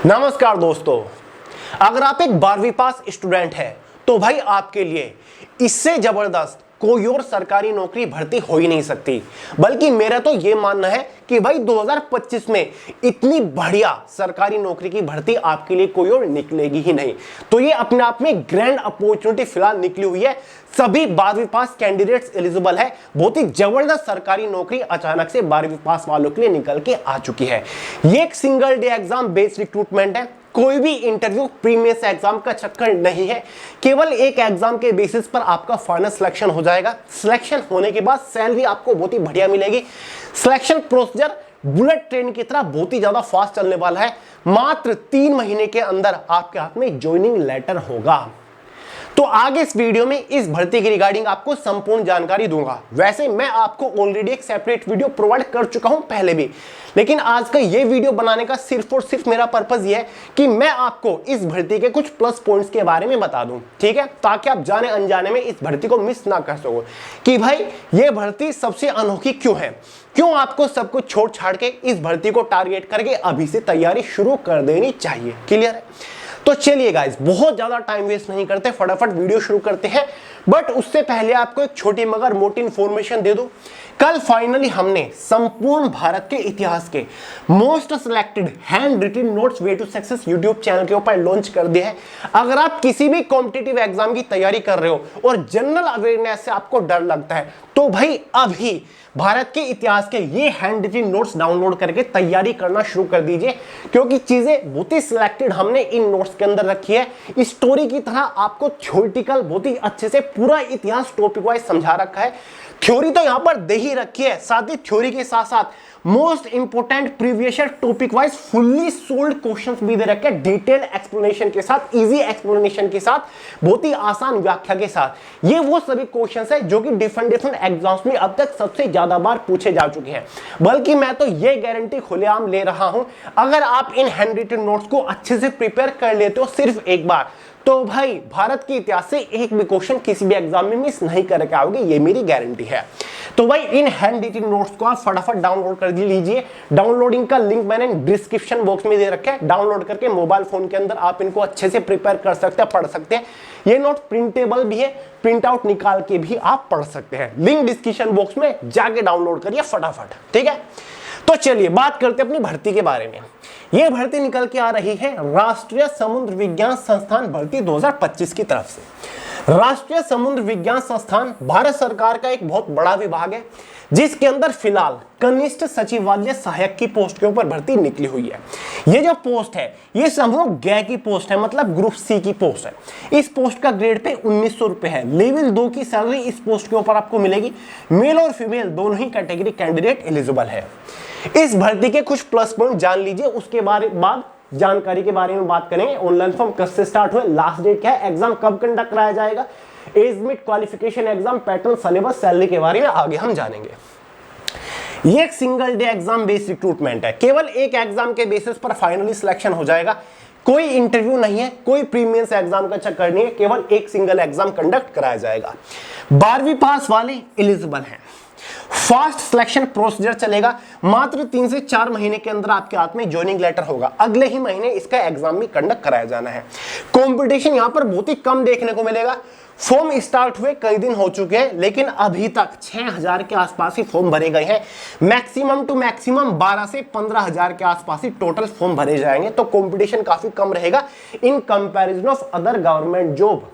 नमस्कार दोस्तों, अगर आप एक 12वीं पास स्टूडेंट हैं तो भाई आपके लिए इससे जबरदस्त कोई और सरकारी नौकरी भर्ती हो ही नहीं सकती। बल्कि मेरा तो ये मानना है कि भाई 2025 में इतनी बढ़िया सरकारी नौकरी की भर्ती आपके लिए कोई और निकलेगी ही नहीं। तो ये अपने आप में ग्रैंड अपॉर्चुनिटी फिलहाल निकली हुई है। सभी 12वीं पास कैंडिडेट्स एलिजिबल है। बहुत ही जबरदस्त सरकारी नौकरी अचानक से 12वीं पास वालों के लिए निकल के आ चुकी है। ये एक single day exam based recruitment है। कोई भी इंटरव्यू प्रीवियस एग्जाम का चक्कर नहीं है। केवल एक एग्जाम के बेसिस पर आपका फाइनल सिलेक्शन हो जाएगा। सिलेक्शन होने के बाद सैलरी आपको बहुत ही बढ़िया मिलेगी। सिलेक्शन प्रोसीजर बुलेट ट्रेन की तरह बहुत ही ज्यादा फास्ट चलने वाला है। मात्र 3 महीने के अंदर आपके हाथ में ज्वाइनिंग लेटर होगा। तो आगे इस वीडियो में इस भर्ती की रिगार्डिंग आपको संपूर्ण जानकारी दूंगा। वैसे मैं आपको ऑलरेडी एक सेपरेट वीडियो प्रोवाइड कर चुका हूं पहले भी, लेकिन आज का ये वीडियो बनाने का सिर्फ और सिर्फ मेरा पर्पस ये है कि मैं आपको इस भर्ती के कुछ प्लस पॉइंट्स के बारे में बता दूं, ठीक है, ताकि आप जाने अनजाने में इस भर्ती को मिस ना कर सको कि भाई ये भर्ती सबसे अनोखी क्यों है, क्यों आपको सब कुछ छोड़ छाड़ के इस भर्ती को टारगेट करके अभी से तैयारी शुरू कर देनी चाहिए। क्लियर है? तो चलिए गाइस, बहुत ज्यादा टाइम वेस्ट नहीं करते, फटाफट वीडियो शुरू करते हैं। बट उससे पहले आपको एक छोटी मगर मोटी इंफॉर्मेशन दे दूं। कल फाइनली हमने संपूर्ण भारत के इतिहास के most selected hand written notes way to success YouTube channel के ऊपर लॉन्च कर दिया है। अगर आप किसी भी कॉम्पिटिटिव एग्जाम की तैयारी कर रहे हो और जनरल अवेयरनेस से आपको डर लगता है तो भाई अभी भारत के इतिहास के ये हैंड रिटन नोट्स डाउनलोड करके तैयारी करना शुरू कर दीजिए, क्योंकि चीजें बहुत ही सिलेक्टेड हमने इन नोट्स के अंदर रखी है। स्टोरी की तरह आपको थ्योरेटिकल बहुत ही अच्छे से पूरा इतिहास टॉपिक वाइज समझा रखा है। थ्योरी तो यहां पर दे ही रखी है, साथ ही थ्योरी के साथ साथ most important previous year topic wise fully sold questions भी दे रखे हैं, डिटेल्ड एक्सप्लेनेशन के साथ, इजी एक्सप्लेनेशन के साथ, बहुत ही आसान व्याख्या के साथ। ये वो सभी क्वेश्चंस है जो कि डिफरेंट एग्जाम्स में अब तक सबसे ज्यादा बार पूछे जा चुके हैं। बल्कि मैं तो ये गारंटी खुलेआम ले रहा हूं, अगर आप इन हैंड रिटन नोट्स को अच्छे से प्रिपेयर कर लेते हो सिर्फ एक बार, तो भाई भारत के इतिहास से एक भी क्वेश्चन किसी भी एग्जाम में मिस नहीं करके आओगे, ये मेरी गारंटी है। तो भाई इन हैंड रिटन नोट्स को आप फटाफट डाउनलोड कर लीजिए। डाउनलोडिंग का लिंक मैंने डिस्क्रिप्शन बॉक्स में दे रखा है। डाउनलोड करके मोबाइल फोन के अंदर आप इनको अच्छे से प्रिपेयर कर सकते हैं, पढ़ सकते हैं। ये नोट प्रिंटेबल भी है, प्रिंट आउट निकाल के भी आप पढ़ सकते हैं। लिंक डिस्क्रिप्शन बॉक्स में जाके डाउनलोड करिए फटाफट, ठीक है। तो चलिए बात करते हैं अपनी भर्ती के बारे में। यह भर्ती निकल के आ रही है राष्ट्रीय समुद्र विज्ञान संस्थान भर्ती 2025 की तरफ से। राष्ट्रीय समुद्र विज्ञान संस्थान भारत सरकार का एक बहुत बड़ा विभाग है, जिसके अंदर फिलहाल कनिष्ठ सचिवालय सहायक की पोस्ट के ऊपर भर्ती निकली हुई है। ये जो पोस्ट है ये समूह ग की पोस्ट है, मतलब ग्रुप सी की पोस्ट है। इस पोस्ट का ग्रेड पे 1900 रुपए है। लेवल 2 की सैलरी इस पोस्ट के ऊपर आपको मिलेगी। मेल और फीमेल दोनों ही कैटेगरी कैंडिडेट एलिजिबल है। इस भर्ती के कुछ प्लस पॉइंट जान लीजिए, उसके बाद जानकारी के बारे में बात करेंगे। ऑनलाइन फॉर्म कब से स्टार्ट हुए, लास्ट डेट क्या है, एग्जाम कब कंडक्ट कराया जाएगा, एज मिट qualification exam pattern, syllabus, salary के बारे में आगे हम जानेंगे। ये एक single day exam based recruitment है। केवल एक एग्जाम के बेसिस पर फाइनली सिलेक्शन हो जाएगा। कोई इंटरव्यू नहीं है, कोई प्रीवियस एग्जाम का चक्कर नहीं है, केवल एक सिंगल एग्जाम कंडक्ट कराया जाएगा। 12वीं पास वाले एलिजिबल हैं। फास्ट सिलेक्शन प्रोसीजर चलेगा। मात्र 3 से 4 महीने के अंदर आपके हाथ में ज्वाइनिंग लेटर होगा। अगले ही महीने इसका एग्जाम भी कंडक्ट कराया जाना है। कंपटीशन यहां पर बहुत ही कम देखने को मिलेगा। फॉर्म स्टार्ट हुए कई दिन हो चुके हैं, लेकिन अभी तक 6000 के आसपास ही फॉर्म भरे गए हैं। मैक्सिमम टू मैक्सिमम 12 से 15000 के आसपास ही टोटल फॉर्म भरे जाएंगे। तो कंपटीशन काफी कम रहेगा in comparison of other government job.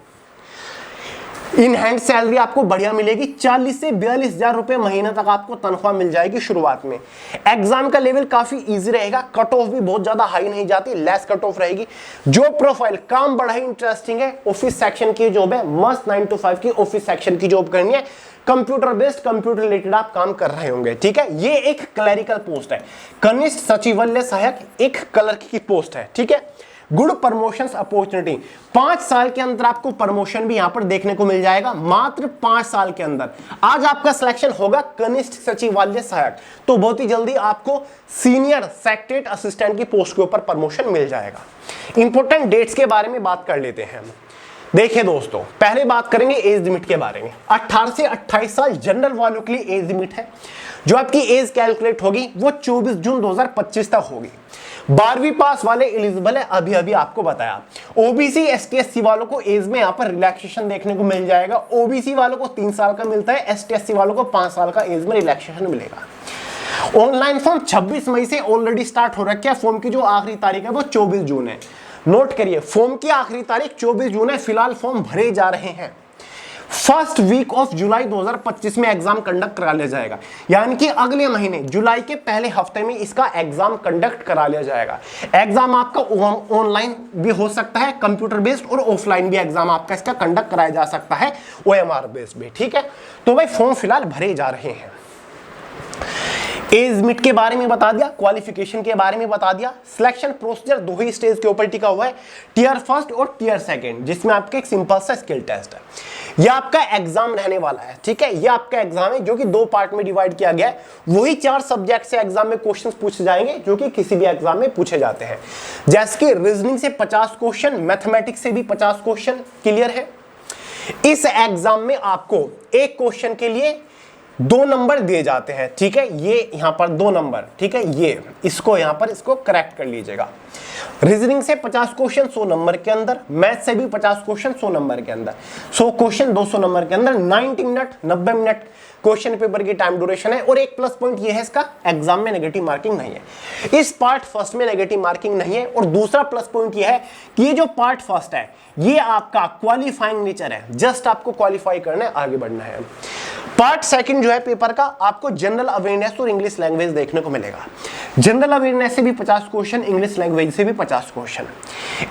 In hand salary आपको बढ़िया मिलेगी। 40 से 42,000 रुपए महीने तक आपको तनख्वाह मिल जाएगी शुरुआत में। एग्जाम का लेवल काफी इजी रहेगा। कट ऑफ भी बहुत ज्यादा हाई नहीं जाती, लेस कट ऑफ रहेगी। जॉब प्रोफाइल काम बड़ा ही इंटरेस्टिंग है। ऑफिस सेक्शन की जॉब है, मस्त 9 to 5 की ऑफिस सेक्शन की जॉब करनी है। कंप्यूटर बेस्ड, कंप्यूटर रिलेटेड आप काम कर रहे होंगे, ठीक है। ये एक क्लरिकल पोस्ट है। कनिष्ठ सचिवालय सहायक एक क्लर्क की पोस्ट है, ठीक है। गुड प्रमोशंस अपॉर्चुनिटी, 5 साल के अंदर आपको प्रमोशन भी यहां पर देखने को मिल जाएगा। मात्र 5 साल के अंदर आज आपका सिलेक्शन होगा कनिष्ठ सचिवालय सहायक, तो बहुत ही जल्दी आपको सीनियर सेक्रेटरीट असिस्टेंट की पोस्ट के ऊपर प्रमोशन मिल जाएगा। इंपॉर्टेंट डेट्स के बारे में बात कर लेते हैं। देखिए दोस्तों, पहले बात करेंगे एज लिमिट के बारे में। 18 से 28 साल जनरल वालों के लिए एज लिमिट है। जो आपकी एज कैलकुलेट होगी वो 24 जून 2025 तक होगी। 12वीं पास वाले एलिजिबल है, अभी अभी आपको बताया। ओबीसी एसटी एससी वालों को एज में यहाँ पर रिलैक्सेशन देखने को मिल जाएगा। ओबीसी वालों को 3 साल का मिलता है, एसटी एससी वालों को 5 साल का एज में रिलैक्सेशन मिलेगा। ऑनलाइन फॉर्म 26 मई से ऑलरेडी स्टार्ट हो रखा है। फॉर्म की जो आखिरी तारीख है वो 24 जून है। नोट करिए, फॉर्म की आखिरी तारीख 24 जून है। फिलहाल फॉर्म भरे जा रहे हैं। फर्स्ट वीक ऑफ जुलाई 2025 में एग्जाम कंडक्ट करा लिया जाएगा, यानी कि अगले महीने जुलाई के पहले हफ्ते में इसका एग्जाम कंडक्ट करा लिया जाएगा। एग्जाम आपका ऑनलाइन भी हो सकता है, कंप्यूटर बेस्ड, और ऑफलाइन भी एग्जाम आपका इसका कंडक्ट कराया जा सकता है, OMR बेस्ड भी। ठीक है, तो भाई फॉर्म फिलहाल भरे जा रहे हैं। एज लिमिट के बारे में बता दिया, क्वालिफिकेशन के बारे में बता दिया। सिलेक्शन प्रोसीजर 2 ही स्टेज के ऊपर टिका हुआ है, टियर फर्स्ट और टियर सेकंड, जिसमें आपका एक सिंपल सा स्किल टेस्ट है। यह आपका एग्जाम रहने वाला है। ठीक है, यह आपका एग्जाम है जो कि 2 पार्ट में डिवाइड किया गया है। वही 4 सब्जेक्ट से एग्जाम में क्वेश्चंस पूछे जाएंगे जो कि किसी भी एग्जाम में पूछे जाते हैं। जैसे कि रीजनिंग से 50 क्वेश्चन, मैथमेटिक्स से भी 50 क्वेश्चन क्लियर है। इस एग्जाम में आपको एक क्वेश्चन के लिए 2 नंबर दिए जाते हैं। ठीक है, ये यहां पर 2 नंबर। ठीक है, ये इसको यहां पर इसको करेक्ट कर लीजिएगा। रीजनिंग से 50 क्वेश्चन 100 नंबर के अंदर, मैथ से भी 50 क्वेश्चन 100 नंबर के अंदर, 100 क्वेश्चन 200 नंबर के अंदर, 90 मिनट 90 मिनट क्वेश्चन पेपर की टाइम ड्यूरेशन है। और एक प्लस पॉइंट ये है, इसका एग्जाम में नेगेटिव मार्किंग नहीं है। इस पार्ट फर्स्ट में नेगेटिव मार्किंग नहीं है। और दूसरा प्लस पॉइंट ये है कि ये जो पार्ट फर्स्ट है ये आपका क्वालिफाइंग नेचर है, जस्ट आपको क्वालिफाई करना है, आगे बढ़ना है। पार्ट सेकंड जो है पेपर का, आपको जनरल अवेयरनेस और इंग्लिश लैंग्वेज देखने को मिलेगा। जनरल अवेयरनेस से भी 50 क्वेश्चन, इंग्लिश लैंग्वेज से भी 50 क्वेश्चन।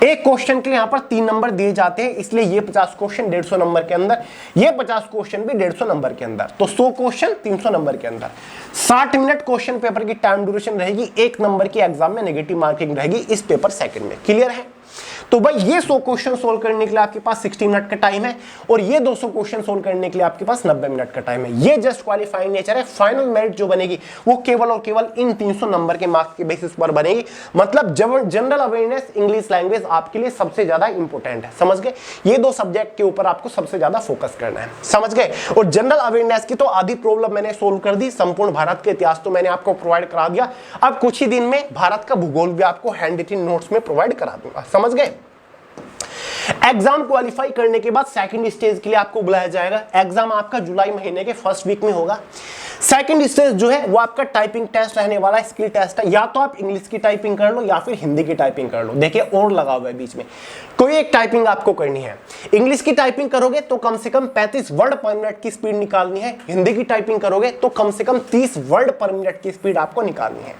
एक क्वेश्चन के लिए यहाँ पर 3 नंबर दिए जाते हैं, इसलिए ये 50 क्वेश्चन 150 नंबर के अंदर, ये 50 क्वेश्चन भी 150 नंबर के अंदर, तो 100 क्वेश्चन 300 नंबर के अंदर। 60 मिनट क्वेश्चन पेपर की टाइम ड्यूरेशन रहेगी। 1 नंबर की एग्जाम में नेगेटिव मार्किंग रहेगी इस पेपर सेकंड में। क्लियर है? तो भाई ये 100 क्वेश्चन सोल्व करने के लिए आपके पास 60 मिनट का टाइम है, और ये 200 क्वेश्चन सोल्व करने के लिए आपके पास 90 मिनट का टाइम है। ये जस्ट क्वालिफाइंग नेचर है। फाइनल मेरिट जो बनेगी वो केवल और केवल इन 300 नंबर के मार्क्स के बेसिस पर बनेगी। मतलब जनरल अवेयरनेस, इंग्लिश लैंग्वेज आपके लिए सबसे ज्यादा इंपॉर्टेंट है। समझ गए? ये 2 सब्जेक्ट के ऊपर आपको सबसे ज्यादा फोकस करना है। समझ गए? और जनरल अवेयरनेस की तो आधी प्रॉब्लम मैंने सोल्व कर दी। संपूर्ण भारत के इतिहास तो मैंने आपको प्रोवाइड करा दिया। अब कुछ ही दिन में भारत का भूगोल भी आपको हैंड रिटन नोट्स में प्रोवाइड करा दूंगा। समझ गए? एग्जाम क्वालिफाई करने के बाद सेकंड स्टेज के लिए आपको बुलाया जाएगा। एग्जाम आपका जुलाई महीने के फर्स्ट वीक में होगा। सेकंड स्टेज जो है वो आपका टाइपिंग टेस्ट रहने वाला है, स्किल टेस्ट है। या तो आप इंग्लिश की टाइपिंग कर लो या फिर हिंदी की टाइपिंग कर लो। देखिए और लगा हुआ है बीच में, कोई एक टाइपिंग आपको करनी है। इंग्लिश की टाइपिंग करोगे तो कम से कम 35 वर्ड पर मिनट की स्पीड निकालनी है। हिंदी की टाइपिंग करोगे तो कम से कम 30 वर्ड पर मिनट की स्पीड आपको निकालनी है।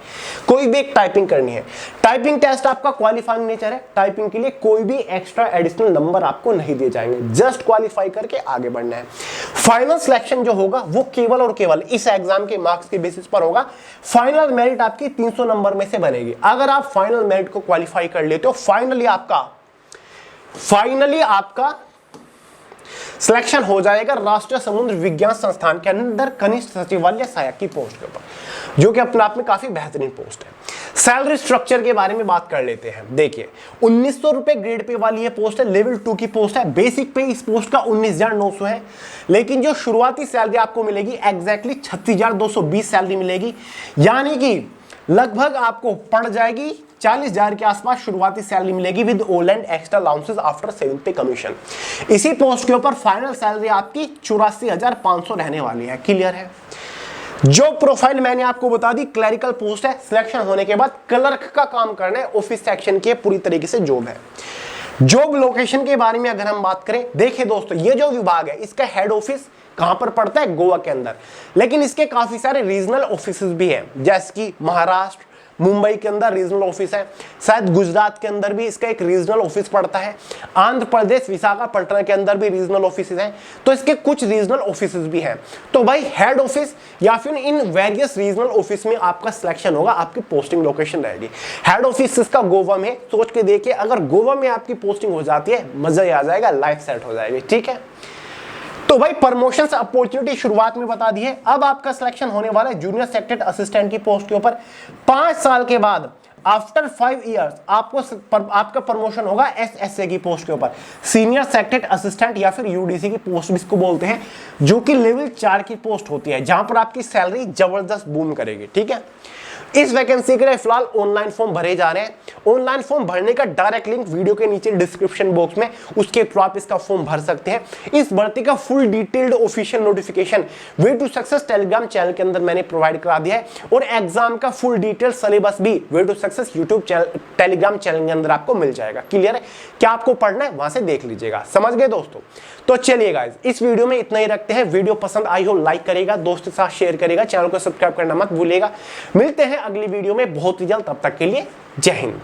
कोई भी एक टाइपिंग करनी है। टाइपिंग टेस्ट आपका क्वालिफाइंग नेचर है। टाइपिंग के लिए कोई भी एक्स्ट्रा एडिशनल नंबर आपको नहीं दिए जाएंगे, जस्ट क्वालिफाई करके आगे बढ़ना है। फाइनल सिलेक्शन जो होगा वो केवल और केवल इस एग्जाम के मार्क्स के बेसिस पर होगा। फाइनल मेरिट आपकी 300 नंबर में से बनेगी। अगर आप फाइनल मेरिट को क्वालिफाई कर लेते हो, फाइनली आपका सिलेक्शन हो जाएगा राष्ट्रीय समुद्र विज्ञान संस्थान के अंदर कनिष्ठ सचिवालय सहायक की पोस्ट के ऊपर, जो कि अपने आप में काफी बेहतरीन पोस्ट है। सैलरी स्ट्रक्चर के बारे में बात कर लेते हैं। देखिए 1900 रुपए ग्रेड पे वाली ये पोस्ट है, लेवल 2 की पोस्ट है। बेसिक पे इस पोस्ट का 19,900 है, लेकिन जो शुरुआती सैलरी आपको मिलेगी एग्जैक्टली 36,220 सैलरी मिलेगी, यानी कि लगभग आपको पड़ जाएगी 40,000 के आसपास शुरुआती सैलरी मिलेगी with all and extra allowances after saving पे कमीशन। इसी पोस्ट के ऊपर फाइनल सैलरी आपकी 84,500 रहने वाली है। क्लियर है? जो प्रोफाइल मैंने आपको बता दी, क्लरिकल पोस्ट है। सिलेक्शन होने के बाद क्लर्क का काम करना है, ऑफिस सेक्शन की पूरी तरीके से जॉब है। जॉब लोकेशन के बारे में अगर हम बात करें, देखिए दोस्तों ये जो विभाग है इसका हेड ऑफिस कहां पर पड़ता है? गोवा के अंदर। लेकिन इसके काफी सारे रीजनल ऑफिसेज भी हैं, जैसे कि महाराष्ट्र, मुंबई के अंदर रीजनल ऑफिस है, शायद गुजरात के अंदर भी इसका एक रीजनल ऑफिस पड़ता है, आंध्र प्रदेश विशाखापट्टनम के अंदर भी रीजनल ऑफिस हैं। तो इसके कुछ रीजनल ऑफिस भी हैं। तो भाई हेड ऑफिस या फिर इन वेरियस रीजनल ऑफिस में आपका सिलेक्शन होगा, आपकी पोस्टिंग लोकेशन रहेगी। हेड ऑफिस इसका गोवा में, सोच के देखिए अगर गोवा में आपकी पोस्टिंग हो जाती है, मजा ही आ जाएगा, लाइफ सेट हो जाएगी। ठीक है, तो भाई प्रमोशन अपॉर्चुनिटी शुरुआत में बता दी है। अब आपका सिलेक्शन होने वाला है जूनियर सेक्रेटरी असिस्टेंट की पोस्ट के ऊपर। 5 साल के बाद आफ्टर 5 ईयर्स आपका प्रमोशन होगा एसएसए की पोस्ट के ऊपर, सीनियर सेक्रेटरी असिस्टेंट या फिर यूडीसी की पोस्ट जिसको बोलते हैं, जो कि लेवल 4 की पोस्ट होती है, जहां पर आपकी सैलरी जबरदस्त बूम करेगी। ठीक है, इस वैकेंसी के लिए फिलहाल ऑनलाइन फॉर्म भरे जा रहे हैं। ऑनलाइन फॉर्म भरने का डायरेक्ट लिंक वीडियो के नीचे डिस्क्रिप्शन बॉक्स में, उसके थ्रू आप इसका फॉर्म भर सकते हैं। इस भर्ती का full detailed official notification way to success Telegram channel के अंदर मैंने प्रोवाइड करा दिया है, और एग्जाम का फुल डिटेल सिलेबस भी way to success YouTube Telegram channel के अंदर आपको मिल जाएगा। क्लियर है, क्या आपको पढ़ना है वहां से देख लीजिएगा। समझ गए दोस्तों? तो चलिए गाइस, इस वीडियो में इतना ही रखते हैं। वीडियो पसंद आई हो लाइक करेगा, दोस्तों के साथ शेयर करेगा, चैनल को सब्सक्राइब करना मत भूलिएगा। मिलते हैं अगली वीडियो में बहुत ही जल्द, तब तक के लिए जय हिंद।